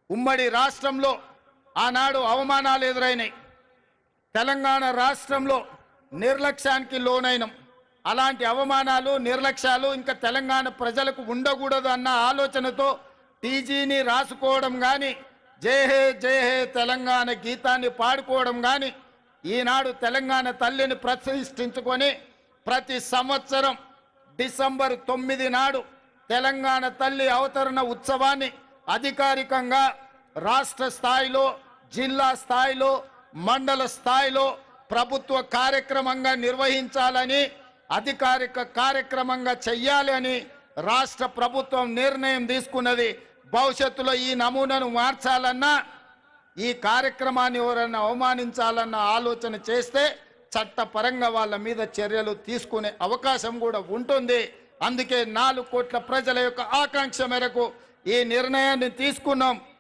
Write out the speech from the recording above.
ఉమ్మడి రాష్ట్రంలో ఆనాడు అవమానాలు ఎదురైనాయి. తెలంగాణ రాష్ట్రంలో నిర్లక్ష్యానికి లోనైనం. అలాంటి అవమానాలు నిర్లక్ష్యాలు ఇంకా తెలంగాణ ప్రజలకు ఉండకూడదు అన్న ఆలోచనతో టీజీని రాసుకోవడం కానీ, జై హే జై హే తెలంగాణ గీతాన్ని పాడుకోవడం కానీ, ఈనాడు తెలంగాణ తల్లిని ప్రతిష్ఠించుకొని ప్రతి సంవత్సరం డిసెంబర్ 9 నాడు తెలంగాణ తల్లి అవతరణ ఉత్సవాన్ని అధికారికంగా రాష్ట్ర స్థాయిలో, జిల్లా స్థాయిలో, మండల స్థాయిలో ప్రభుత్వ కార్యక్రమంగా నిర్వహించాలని, అధికారిక కార్యక్రమంగా చెయ్యాలి అని రాష్ట్ర ప్రభుత్వం నిర్ణయం తీసుకున్నది. భవిష్యత్తులో ఈ నమూనాను మార్చాలన్నా, ఈ కార్యక్రమాన్ని ఎవరైనా అవమానించాలన్న ఆలోచన చేస్తే చట్టపరంగా వాళ్ళ మీద చర్యలు తీసుకునే అవకాశం కూడా ఉంటుంది. అందుకే 4 కోట్ల ప్రజల యొక్క ఆకాంక్ష మేరకు ఈ నిర్ణయాన్ని తీసుకున్నాం.